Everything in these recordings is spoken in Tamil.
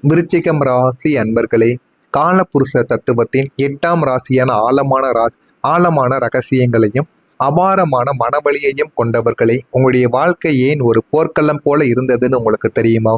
விருச்சிகம் ராசி அன்பர்களே, காலபுருஷ தத்துவத்தின் 8ஆம் ராசியான ஆழமான ரகசியங்களையும் அபாரமான மனவலியையும் கொண்டவர்களே, உங்களுடைய வாழ்க்கை ஏன் ஒரு போர்க்களம் போல இருந்ததுன்னு உங்களுக்கு தெரியுமா?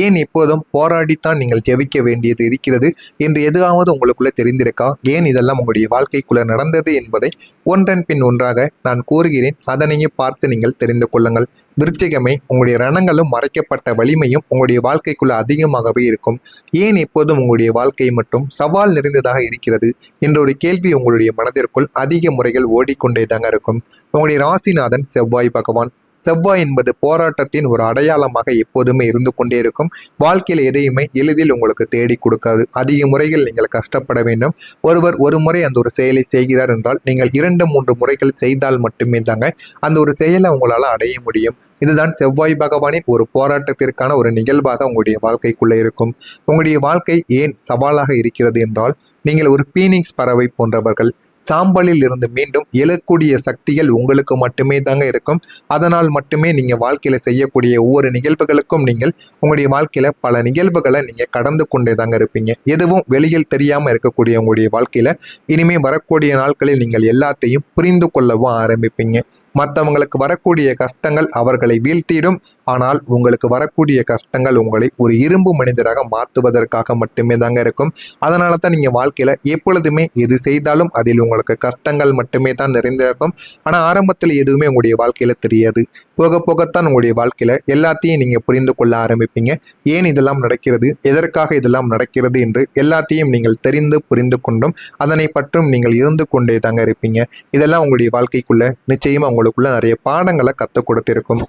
ஏன் எப்போதும் போராடித்தான் நீங்கள் ஜெயிக்க வேண்டியது இருக்கிறது என்று எதுவாவது உங்களுக்குள்ள தெரிந்திருக்கா? ஏன் இதெல்லாம் உங்களுடைய வாழ்க்கைக்குள்ள நடந்தது என்பதை ஒன்றன் பின் ஒன்றாக நான் கூறுகிறேன். அதனையும் பார்த்து நீங்கள் தெரிந்து கொள்ளுங்கள். விருச்சிகமே, உங்களுடைய ரணங்களும் மறைக்கப்பட்ட வலிமையும் உங்களுடைய வாழ்க்கைக்குள்ள அதிகமாகவே இருக்கும். ஏன் எப்போதும் உங்களுடைய வாழ்க்கை மட்டும் சவால் நிறைந்ததாக இருக்கிறது என்ற ஒரு கேள்வி உங்களுடைய மனதிற்குள் அதிக முறைகள் ஓடிக்கொண்டே தாங்க இருக்கும். உங்களுடைய ராசிநாதன் செவ்வாய் பகவான். செவ்வாய் என்பது போராட்டத்தின் ஒரு அடையாளமாக எப்போதுமே இருந்து கொண்டே இருக்கும். வாழ்க்கையில் எதையுமே எளிதில் உங்களுக்கு தேடி கொடுக்காது. அதிக முறைகள் நீங்கள் கஷ்டப்பட வேண்டும். ஒருவர் ஒரு முறை அந்த ஒரு செயலை செய்கிறார் என்றால் நீங்கள் 2-3 முறைகள் செய்தால் மட்டுமே தாங்க அந்த ஒரு செயலை உங்களால் அடைய முடியும். இதுதான் செவ்வாய் பகவானின் ஒரு போராட்டத்திற்கான ஒரு நிகழ்வாக உங்களுடைய வாழ்க்கைக்குள்ளே இருக்கும். உங்களுடைய வாழ்க்கை ஏன் சவாலாக இருக்கிறது என்றால், நீங்கள் ஒரு பீனிக்ஸ் பறவை போன்றவர்கள். சாம்பலில் இருந்து மீண்டும் எழக்கூடிய சக்திகள் உங்களுக்கு மட்டுமே தாங்க இருக்கும். அதனால் மட்டுமே நீங்க வாழ்க்கையில செய்யக்கூடிய ஒவ்வொரு நிகழ்வுகளுக்கும் நீங்கள் உங்களுடைய வாழ்க்கையில பல நிகழ்வுகளை நீங்க கடந்து கொண்டே தாங்க இருப்பீங்க. எதுவும் வெளியில் தெரியாம இருக்கக்கூடிய உங்களுடைய வாழ்க்கையில இனிமே வரக்கூடிய நாட்களில் நீங்கள் எல்லாத்தையும் புரிந்து கொள்ளவும் ஆரம்பிப்பீங்க. மற்றவங்களுக்கு வரக்கூடிய கஷ்டங்கள் அவர்களை வீழ்த்திடும். ஆனால் உங்களுக்கு வரக்கூடிய கஷ்டங்கள் உங்களை ஒரு இரும்பு மனிதராக மாற்றுவதற்காக மட்டுமே தாங்க இருக்கும். அதனால தான் நீங்க வாழ்க்கையில எப்பொழுதுமே எது செய்தாலும் அதில் உங்களுக்கு கஷ்டங்கள் மட்டுமே தான் நிறைந்திருக்கும். ஆனால் ஆரம்பத்தில் எதுவுமே உங்களுடைய வாழ்க்கையில தெரியாது. போக போகத்தான் உங்களுடைய வாழ்க்கையில எல்லாத்தையும் நீங்க புரிந்து கொள்ள ஆரம்பிப்பீங்க. ஏன் இதெல்லாம் நடக்கிறது, எதற்காக இதெல்லாம் நடக்கிறது என்று எல்லாத்தையும் நீங்கள் தெரிந்து புரிந்து கொண்டும் அதனை பற்றும் நீங்கள் இருந்து கொண்டே தாங்க இருப்பீங்க. இதெல்லாம் உங்களுடைய வாழ்க்கைக்குள்ள நிச்சயமா உங்களுக்குள்ள நிறைய பாடங்களை கற்றுக் கொடுத்திருக்கும்.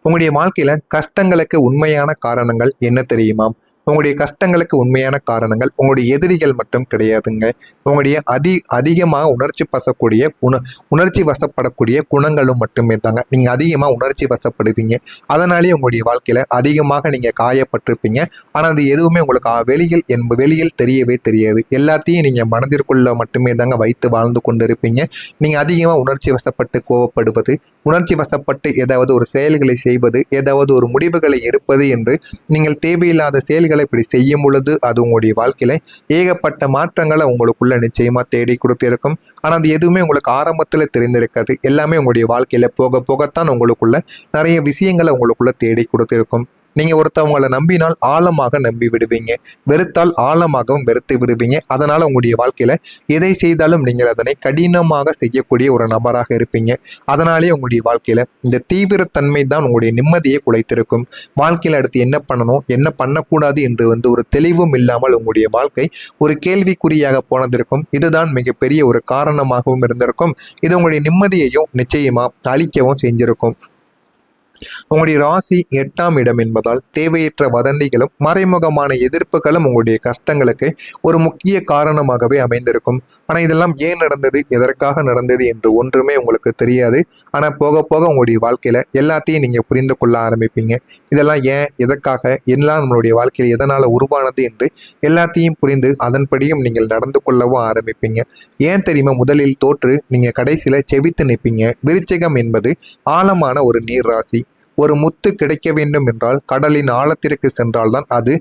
உங்களுடைய வாழ்க்கையில கஷ்டங்களுக்கு உண்மையான காரணங்கள் என்ன தெரியுமா? உங்களுடைய கஷ்டங்களுக்கு உண்மையான காரணங்கள் உங்களுடைய எதிரிகள் மட்டும் கிடையாதுங்க. உங்களுடைய அதிகமாக உணர்ச்சி வசப்படக்கூடிய குணங்களும் மட்டுமே தாங்க. நீங்க அதிகமாக உணர்ச்சி வசப்படுவீங்க. அதனாலேயே உங்களுடைய வாழ்க்கையில அதிகமாக நீங்க காயப்பட்டிருப்பீங்க. ஆனால் அது எதுவுமே உங்களுக்கு வெளியில் தெரியவே தெரியாது. எல்லாத்தையும் நீங்க மனதிற்குள்ள மட்டுமே தாங்க வைத்து வாழ்ந்து கொண்டிருப்பீங்க. நீங்க அதிகமாக உணர்ச்சி வசப்பட்டு கோவப்படுவது, உணர்ச்சி வசப்பட்டு ஏதாவது ஒரு செயல்களை செய்வது, ஏதாவது ஒரு முடிவுகளை எடுப்பது என்று நீங்கள் தேவையில்லாத செயல்களை இப்படி செய்யும் பொழுது அது உங்களுடைய வாழ்க்கையில ஏகப்பட்ட மாற்றங்களை உங்களுக்குள்ள நிச்சயமா தேடி கொடுத்திருக்கும். ஆனா அது எதுவுமே உங்களுக்கு ஆரம்பத்துல தெரிந்திருக்காது. எல்லாமே உங்களுடைய வாழ்க்கையில போக போகத்தான் உங்களுக்குள்ள நிறைய விஷயங்களை உங்களுக்குள்ள தேடி கொடுத்திருக்கும். நீங்க ஒருத்தவங்களை நம்பினால் ஆழமாக நம்பி விடுவீங்க, வெறுத்தால் ஆழமாகவும் வெறுத்து விடுவீங்க. அதனால உங்களுடைய வாழ்க்கையில எதை செய்தாலும் நீங்கள் அதனை கடினமாக செய்யக்கூடிய ஒரு நபராக இருப்பீங்க. அதனாலேயே உங்களுடைய வாழ்க்கையில இந்த தீவிரத்தன்மை தான் உங்களுடைய நிம்மதியை குலைத்திருக்கும். வாழ்க்கையில அடுத்து என்ன பண்ணணும், என்ன பண்ணக்கூடாது என்று ஒரு தெளிவும் இல்லாமல் உங்களுடைய வாழ்க்கை ஒரு கேள்விக்குறியாக போனதற்கும் இதுதான் மிகப்பெரிய ஒரு காரணமாகவும் இருந்திருக்கும். இது உங்களுடைய நிம்மதியையும் நிச்சயமா அழிக்கவும் செஞ்சிருக்கும். உங்களுடைய ராசி 8ஆம் இடம் என்பதால் தேவையற்ற வதந்திகளும் மறைமுகமான எதிர்ப்புகளும் உங்களுடைய கஷ்டங்களுக்கு ஒரு முக்கிய காரணமாகவே அமைந்திருக்கும். ஆனால் இதெல்லாம் ஏன் நடந்தது, எதற்காக நடந்தது என்று ஒன்றுமே உங்களுக்கு தெரியாது. ஆனால் போக போக உங்களுடைய வாழ்க்கையில எல்லாத்தையும் நீங்க புரிந்து கொள்ள ஆரம்பிப்பீங்க. இதெல்லாம் ஏன், எதற்காக, எல்லாம் நம்மளுடைய வாழ்க்கையில் எதனால உருவானது என்று எல்லாத்தையும் புரிந்து அதன்படியும் நீங்கள் நடந்து கொள்ளவும் ஆரம்பிப்பீங்க. ஏன் தெரியுமா? முதலில் தோற்று நீங்க கடைசியில செவித்து நிற்பீங்க. விருச்சிகம் என்பது ஆழமான ஒரு நீர் ராசி. ஒரு முத்து கிடைக்க வேண்டும் என்றால் கடலின் ஆழத்திற்கு சென்றால்தான் அது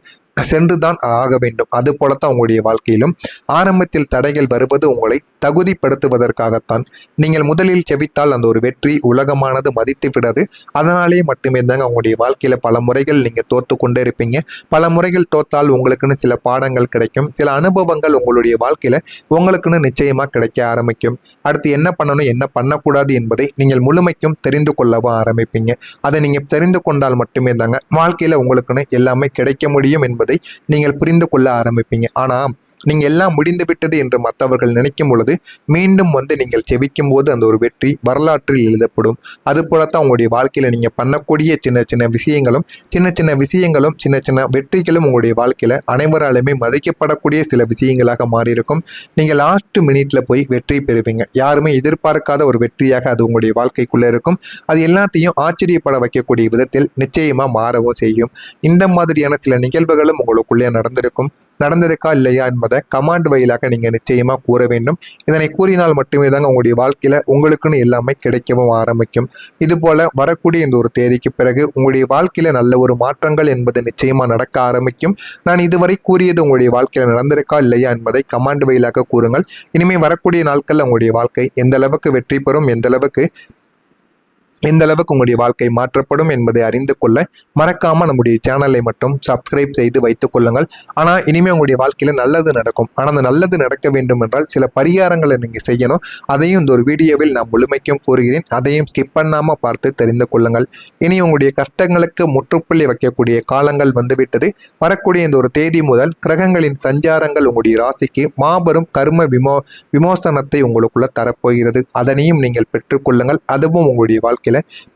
சென்றுதான் ஆக வேண்டும். அது போலத்தான் உங்களுடைய வாழ்க்கையிலும் ஆரம்பத்தில் தடைகள் வருவது உங்களை தகுதிப்படுத்துவதற்காகத்தான். நீங்கள் முதலில் செவித்தால் அந்த ஒரு வெற்றி உலகமானது மதித்து விடாது. அதனாலேயே மட்டுமே தாங்க உங்களுடைய வாழ்க்கையில பல முறைகள் நீங்க தோத்து கொண்டே இருப்பீங்க. பல முறைகள் தோத்தால் உங்களுக்குன்னு சில பாடங்கள் கிடைக்கும், சில அனுபவங்கள் உங்களுடைய வாழ்க்கையில உங்களுக்குன்னு நிச்சயமா கிடைக்க ஆரம்பிக்கும். அடுத்து என்ன பண்ணணும், என்ன பண்ணக்கூடாது என்பதை நீங்கள் முழுமைக்கும் தெரிந்து கொள்ளவும் ஆரம்பிப்பீங்க. அதை நீங்க தெரிந்து கொண்டால் மட்டுமே தாங்க வாழ்க்கையில உங்களுக்குன்னு எல்லாமே கிடைக்க முடியும் என்பதை நீங்கள் புரிந்து கொள்ள ஆரம்பிப்பீங்க. ஆனா நீங்க எல்லாம் முடிந்து விட்டது என்று மற்றவர்கள் நினைக்கும் பொழுது மீண்டும் நீங்கள் செவிக்கும் போது அந்த ஒரு வெற்றி வரலாற்றில் எழுதப்படும். அது போலத்தான் உங்களுடைய வாழ்க்கையில நீங்க பண்ணக்கூடிய சின்ன சின்ன விஷயங்களும் சின்ன சின்ன வெற்றிகளும் உங்களுடைய வாழ்க்கையில அனைவராலுமே மதிக்கப்படக்கூடிய சில விஷயங்களாக மாறியிருக்கும். நீங்க லாஸ்ட் மினிட்ல போய் வெற்றி பெறுவீங்க. யாருமே எதிர்பார்க்காத ஒரு வெற்றியாக அது உங்களுடைய வாழ்க்கைக்குள்ள இருக்கும். அது எல்லாத்தையும் ஆச்சரியப்பட வைக்கக்கூடிய விதத்தில் நிச்சயமா மாறவும் செய்யும். இந்த மாதிரியான சில நிகழ்வுகளும் உங்களுக்குள்ளே நடந்திருக்கா இல்லையா என்பதை என்பதை கமாண்ட் வாயிலாக நீங்கள் நிச்சயமாக கூற வேண்டும். இதனை கூறினால் மட்டுமே தாங்க உங்களுடைய வாழ்க்கையில் உங்களுக்குன்னு எல்லாமே கிடைக்கவும் ஆரம்பிக்கும். இதுபோல் வரக்கூடிய இந்த ஒரு தேதிக்கு பிறகு உங்களுடைய வாழ்க்கையில் நல்ல ஒரு மாற்றங்கள் என்பது நிச்சயமாக நடக்க ஆரம்பிக்கும். நான் இதுவரை கூறியது உங்களுடைய வாழ்க்கையில் நடந்திருக்கா இல்லையா என்பதை கமாண்ட் வாயிலாக கூறுங்கள். இனிமேல் வரக்கூடிய நாட்களில் உங்களுடைய வாழ்க்கை எந்த அளவுக்கு வெற்றி பெறும், எந்த அளவுக்கு உங்களுடைய வாழ்க்கை மாற்றப்படும் என்பதை அறிந்து கொள்ள மறக்காமல் நம்முடைய சேனலை மட்டும் சப்ஸ்கிரைப் செய்து வைத்துக் கொள்ளுங்கள். ஆனால் இனிமேல் உங்களுடைய வாழ்க்கையில் நல்லது நடக்கும். ஆனால் அந்த நல்லது நடக்க வேண்டும் என்றால் சில பரிகாரங்களை நீங்கள் செய்யணும். அதையும் இந்த ஒரு வீடியோவில் நான் முழுமைக்கும் கூறுகிறேன். அதையும் ஸ்கிப் பண்ணாமல் பார்த்து தெரிந்து கொள்ளுங்கள். இனி உங்களுடைய கஷ்டங்களுக்கு முற்றுப்புள்ளி வைக்கக்கூடிய காலங்கள் வந்துவிட்டது. வரக்கூடிய இந்த ஒரு தேதி முதல் கிரகங்களின் சஞ்சாரங்கள் உங்களுடைய ராசிக்கு மாபெரும் கர்ம விமோசனத்தை உங்களுக்குள்ள தரப்போகிறது. அதனையும் நீங்கள் பெற்றுக்கொள்ளுங்கள். அதுவும் உங்களுடைய வாழ்க்கை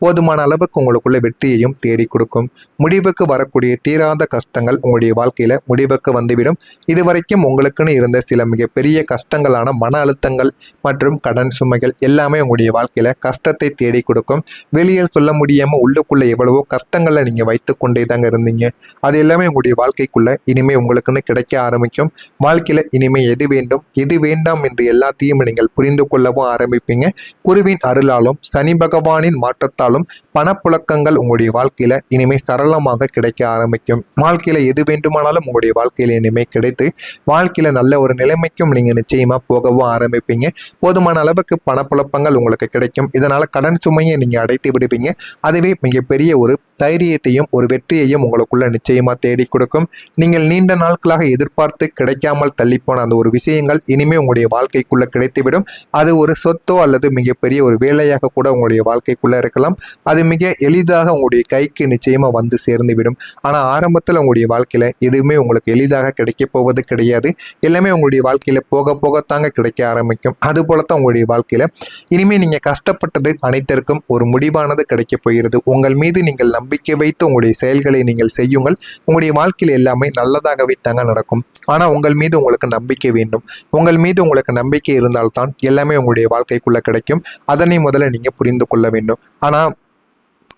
போதுமான அளவுக்கு உங்களுக்குள்ள வெற்றியையும் தேடி கொடுக்கும். முடிவுக்கு வரக்கூடிய தீராத கஷ்டங்கள் உங்களுடைய வாழ்க்கையில முடிவுக்கு வந்துவிடும். இதுவரைக்கும் உங்களுக்குன்னு இருந்த சில மிகப்பெரிய கஷ்டங்களான மன அழுத்தங்கள் மற்றும் கடன் சுமைகள் எல்லாமே உங்களுடைய வாழ்க்கையில கஷ்டத்தை தேடி கொடுக்கும். வெளியில் சொல்ல முடியாம உள்ளுக்குள்ள எவ்வளவோ கஷ்டங்களை நீங்க வைத்துக் கொண்டே தாங்க இருந்தீங்க. அது எல்லாமே உங்களுடைய வாழ்க்கைக்குள்ள இனிமே உங்களுக்குன்னு கிடைக்க ஆரம்பிக்கும். வாழ்க்கையில இனிமே எது வேண்டும் எது வேண்டாம் என்று எல்லாத்தையும் நீங்கள் புரிந்து கொள்ளவும் ஆரம்பிப்பீங்க. குருவின் அருளாலும் சனி பகவானின் மாற்றத்தாலும் பணப்புழக்கங்கள் உங்களுடைய வாழ்க்கையில இனிமே சரளமாக கிடைக்க ஆரம்பிக்கும். வாழ்க்கையில எது வேண்டுமானாலும் உங்களுடைய வாழ்க்கையில இனிமே கிடைத்து வாழ்க்கையில நல்ல ஒரு நிலைமைக்கும் நீங்க நிச்சயமா போகவும் ஆரம்பிப்பீங்க. போதுமான அளவுக்கு பணப்புழக்கங்கள் உங்களுக்கு கிடைக்கும். இதனால கடன் சுமையை நீங்க அடைத்து விடுவீங்க. அதுவே மிகப்பெரிய ஒரு தைரியத்தையும் ஒரு வெற்றியையும் உங்களுக்குள்ள நிச்சயமா தேடி கொடுக்கும். நீங்கள் நீண்ட நாட்களாக எதிர்பார்த்து கிடைக்காமல் தள்ளிப்போன அந்த ஒரு விஷயங்கள் இனிமே உங்களுடைய வாழ்க்கைக்குள்ள கிடைத்துவிடும். அது ஒரு சொத்தோ அல்லது மிகப்பெரிய ஒரு வேலையாக கூட உங்களுடைய வாழ்க்கைக்குள்ள இருக்கலாம். அது மிக எளிதாக உங்களுடைய கைக்கு நிச்சயமா வந்து சேர்ந்துவிடும். ஆனா ஆரம்பத்தில் உங்களுடைய வாழ்க்கையில எதுவுமே உங்களுக்கு எளிதாக கிடைக்க போவது கிடையாது. எல்லாமே உங்களுடைய வாழ்க்கையில போக போகத்தாங்க கிடைக்க ஆரம்பிக்கும். அது போலத்தான் உங்களுடைய வாழ்க்கையில இனிமே நீங்க கஷ்டப்பட்டது அனைத்திற்கும் ஒரு முடிவானது கிடைக்க போகிறது. உங்கள் மீது நீங்கள் நம்பிக்கை வைத்து உங்களுடைய செயல்களை நீங்கள் செய்யுங்கள். உங்களுடைய வாழ்க்கையில எல்லாமே நல்லதாகவே தாங்க நடக்கும். ஆனா உங்கள் மீது உங்களுக்கு நம்பிக்கை வேண்டும். உங்கள் மீது உங்களுக்கு நம்பிக்கை இருந்தால்தான் எல்லாமே உங்களுடைய வாழ்க்கைக்குள்ள கிடைக்கும். அதனை முதல்ல நீங்க புரிந்து கொள்ள வேண்டும். ஆனா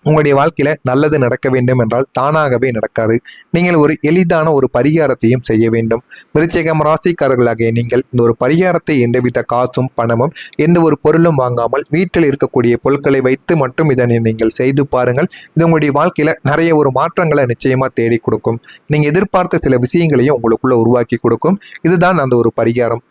உங்களுடைய வாழ்க்கையில நல்லது நடக்க வேண்டும் என்றால் தானாகவே நடக்காது. நீங்கள் ஒரு எளிதான ஒரு பரிகாரத்தையும் செய்ய வேண்டும். விருச்சிகம் ராசிக்காரர்களாகிய நீங்கள் இந்த ஒரு பரிகாரத்தை எந்தவித காசும் பணமும் எந்த ஒரு பொருளும் வாங்காமல் வீட்டில் இருக்கக்கூடிய பொருட்களை வைத்து மட்டும் இதனை நீங்கள் செய்து பாருங்கள். இது உங்களுடைய வாழ்க்கையில நிறைய ஒரு மாற்றங்களை நிச்சயமா தேடி கொடுக்கும். நீங்க எதிர்பார்த்த சில விஷயங்களையும் உங்களுக்குள்ள உருவாக்கி கொடுக்கும். இதுதான் அந்த ஒரு பரிகாரம்.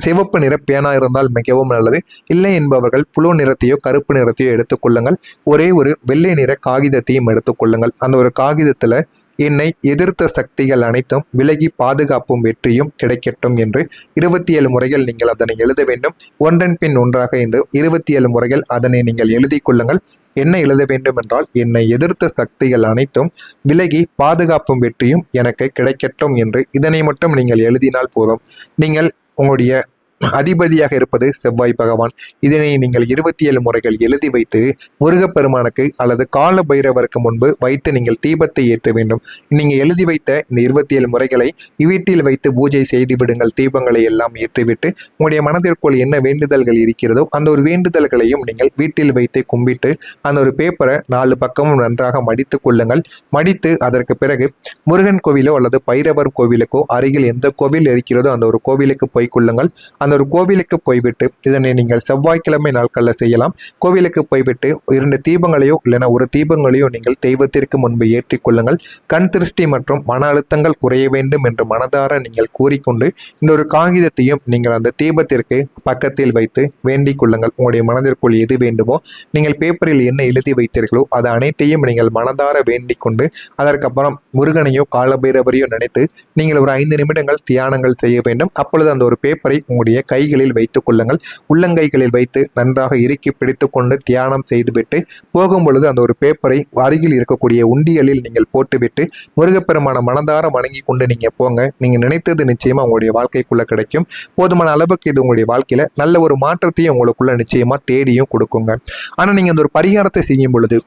சிவப்பு நிற பேனா இருந்தால் மிகவும் நல்லது. இல்லை என்பவர்கள் புழு நிறத்தையோ கருப்பு நிறத்தையோ எடுத்துக்கொள்ளுங்கள். ஒரே ஒரு வெள்ளை நிற காகிதத்தையும் எடுத்துக்கொள்ளுங்கள். அந்த ஒரு காகிதத்துல என்னை எதிர்த்த சக்திகள் அனைத்தும் விலகி பாதுகாப்பும் வெற்றியும் கிடைக்கட்டும் என்று 27 முறைகள் நீங்கள் அதனை எழுத வேண்டும். ஒன்றன் பின் ஒன்றாக என்று 27 முறைகள் அதனை நீங்கள் எழுதி கொள்ளுங்கள். என்ன எழுத வேண்டும் என்றால், என்னை எதிர்த்த சக்திகள் அனைத்தும் விலகி பாதுகாப்பும் வெற்றியும் எனக்கு கிடைக்கட்டும் என்று இதனை மட்டும் நீங்கள் எழுதினால் போதும். நீங்கள் உங்களுடைய அதிபதியாக இருப்பது செவ்வாய் பகவான். இதனை நீங்கள் 27 முறைகள் எழுதி வைத்து முருகப்பெருமானுக்கு அல்லது கால பைரவருக்கு முன்பு வைத்து நீங்கள் தீபத்தை ஏற்ற வேண்டும். நீங்க எழுதி வைத்த இந்த 27 முறைகளை வீட்டில் வைத்து பூஜை செய்து விடுங்கள். தீபங்களை எல்லாம் ஏற்றிவிட்டு உங்களுடைய மனதிற்குள் என்ன வேண்டுதல்கள் இருக்கிறதோ அந்த ஒரு வேண்டுதல்களையும் நீங்கள் வீட்டில் வைத்து கும்பிட்டு அந்த ஒரு பேப்பரை 4 பக்கமும் நன்றாக மடித்து கொள்ளுங்கள். மடித்து அதற்கு பிறகு முருகன் கோவிலோ அல்லது பைரவர் கோவிலுக்கோ அருகில் எந்த கோவில் இருக்கிறதோ அந்த ஒரு கோவிலுக்கு போய் கொள்ளுங்கள். அந்த ஒரு கோவிலுக்கு போய்விட்டு இதனை நீங்கள் செவ்வாய்க்கிழமை நாட்களில் செய்யலாம். கோவிலுக்கு போய்விட்டு 2 தீபங்களையோ இல்லைனா ஒரு தீபங்களையோ நீங்கள் தெய்வத்திற்கு முன்பு ஏற்றி கொள்ளுங்கள். கண் திருஷ்டி மற்றும் மன அழுத்தங்கள் குறைய வேண்டும் என்று மனதார நீங்கள் கூறிக்கொண்டு இந்த ஒரு காகிதத்தையும் நீங்கள் அந்த தீபத்திற்கு பக்கத்தில் வைத்து வேண்டிக் கொள்ளுங்கள். உங்களுடைய மனதிற்குள் எது வேண்டுமோ நீங்கள் பேப்பரில் என்ன எழுதி வைத்தீர்களோ அது அனைத்தையும் நீங்கள் மனதார வேண்டிக் கொண்டு அதற்கப்புறம் முருகனையோ காலபைரவரையோ நினைத்து நீங்கள் ஒரு 5 நிமிடங்கள் தியானங்கள் செய்ய வேண்டும். அப்பொழுது அந்த ஒரு பேப்பரை உங்களுடைய கைகளில் வைத்துக் கொள்ளுங்கள். உள்ளங்கைகளில் வைத்து நன்றாக இறுக்கி பிடித்து கொண்டு தியானம் செய்துவிட்டு போகும் பொழுது அந்த ஒரு பேப்பரை அருகில் இருக்கக்கூடிய உண்டியலில் நீங்கள் போட்டுவிட்டு முருகப்பெருமான மனதார வணங்கி கொண்டு நீங்க போங்க. நீங்க நினைத்தது நிச்சயமா உங்களுடைய வாழ்க்கைக்குள்ள கிடைக்கும். போதுமான அளவுக்கு இது உங்களுடைய வாழ்க்கையில நல்ல ஒரு மாற்றத்தையும் உங்களுக்குள்ள நிச்சயமா தேடியும் கொடுக்குங்க. ஆனா நீங்க அந்த ஒரு பரிகாரத்தை செய்யும் பொழுது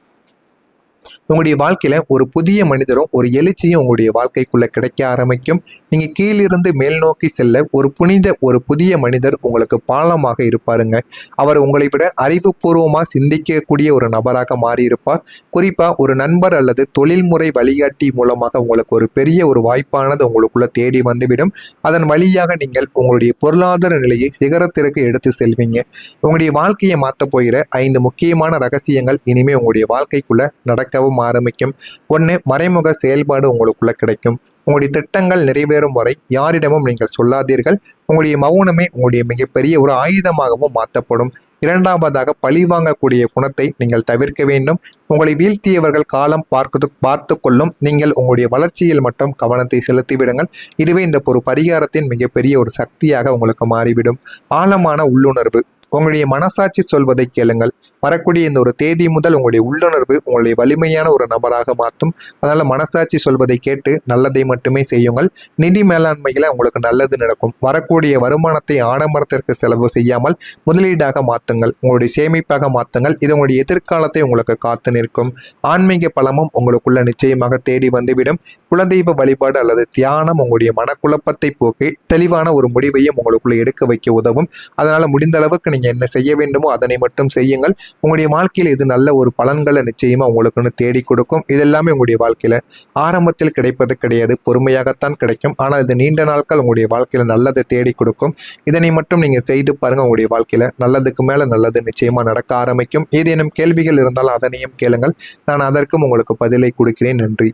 உங்களுடைய வாழ்க்கையில ஒரு புதிய மனிதரும் ஒரு எழுச்சியும் உங்களுடைய வாழ்க்கைக்குள்ள கிடைக்க ஆரம்பிக்கும். நீங்க கீழிருந்து மேல் நோக்கி செல்ல ஒரு புதிய மனிதர் உங்களுக்கு பாலமாக இருப்பாருங்க. அவர் உங்களை விட அறிவுபூர்வமா சிந்திக்கக்கூடிய ஒரு நபராக மாறி இருப்பார். குறிப்பா ஒரு நண்பர் அல்லது தொழில்முறை வழிகாட்டி மூலமாக உங்களுக்கு ஒரு பெரிய ஒரு வாய்ப்பானது உங்களுக்குள்ள தேடி வந்துவிடும். அதன் வழியாக நீங்கள் உங்களுடைய பொருளாதார நிலையை சிகரத்திற்கு எடுத்து செல்வீங்க. உங்களுடைய வாழ்க்கையை மாற்ற போகிற 5 முக்கியமான ரகசியங்கள் இனிமே உங்களுடைய வாழ்க்கைக்குள்ள நடக்கவும் ஆரம்பிக்கும். ஒன்று, மறைமுக செயல்பாடு உங்களுக்குள்ள கிடைக்கும். உங்களுடைய திட்டங்கள் நிறைவேறும் வரை யாரிடமும் நீங்கள் சொல்லாதீர்கள். உங்களுடைய மௌனமே உங்களுடைய மிகப்பெரிய ஒரு ஆயுதமாகவும் மாற்றப்படும். இரண்டாவதாக, பழிவாங்கக்கூடிய குணத்தை நீங்கள் தவிர்க்க வேண்டும். உங்களை வீழ்த்தியவர்கள் காலம் பார்த்து கொள்ளும். நீங்கள் உங்களுடைய வளர்ச்சியில் மட்டும் கவனத்தை செலுத்திவிடுங்கள். இதுவே இந்த ஒரு பரிகாரத்தின் மிகப்பெரிய ஒரு சக்தியாக உங்களுக்கு மாறிவிடும். ஆழமான உள்ளுணர்வு. உங்களுடைய மனசாட்சி சொல்வதை கேளுங்கள். வரக்கூடிய இந்த ஒரு தேதி முதல் உங்களுடைய உள்ளுணர்வு உங்களுடைய வலிமையான ஒரு நபராக மாற்றும். அதனால மனசாட்சி சொல்வதை கேட்டு நல்லதை மட்டுமே செய்யுங்கள். நிதி மேலாண்மையில உங்களுக்கு நல்லது நடக்கும். வரக்கூடிய வருமானத்தை ஆடம்பரத்திற்கு செலவு செய்யாமல் முதலீடாக மாற்றுங்கள். உங்களுடைய சேமிப்பாக மாற்றுங்கள். இது உங்களுடைய எதிர்காலத்தை உங்களுக்கு காத்து நிற்கும். ஆன்மீக பலமும் உங்களுக்குள்ள நிச்சயமாக தேடி வந்துவிடும். குலதெய்வ வழிபாடு அல்லது தியானம் உங்களுடைய மனக்குழப்பத்தை போக்கி தெளிவான ஒரு முடிவையும் உங்களுக்குள்ள எடுக்க வைக்க உதவும். அதனால முடிந்த அளவுக்கு நீங்க என்ன செய்ய வேண்டுமோ அதனை மட்டும் செய்யுங்கள். உங்களுடைய வாழ்க்கையில் இது நல்ல ஒரு பலன்களை நிச்சயமா உங்களுக்குன்னு தேடி கொடுக்கும். இதெல்லாமே உங்களுடைய வாழ்க்கையில ஆரம்பத்தில் கிடைப்பது கிடையாது, பொறுமையாகத்தான் கிடைக்கும். ஆனால் இது நீண்ட நாட்கள் உங்களுடைய வாழ்க்கையில நல்லதை தேடி கொடுக்கும். இதனை மட்டும் நீங்க செய்து பாருங்க. உங்களுடைய வாழ்க்கையில நல்லதுக்கு மேல நல்லது நிச்சயமா நடக்க ஆரம்பிக்கும். ஏதேனும் கேள்விகள் இருந்தால் அதனையும் கேளுங்கள். நான் அதற்கும் உங்களுக்கு பதிலை கொடுக்கிறேன். நன்றி.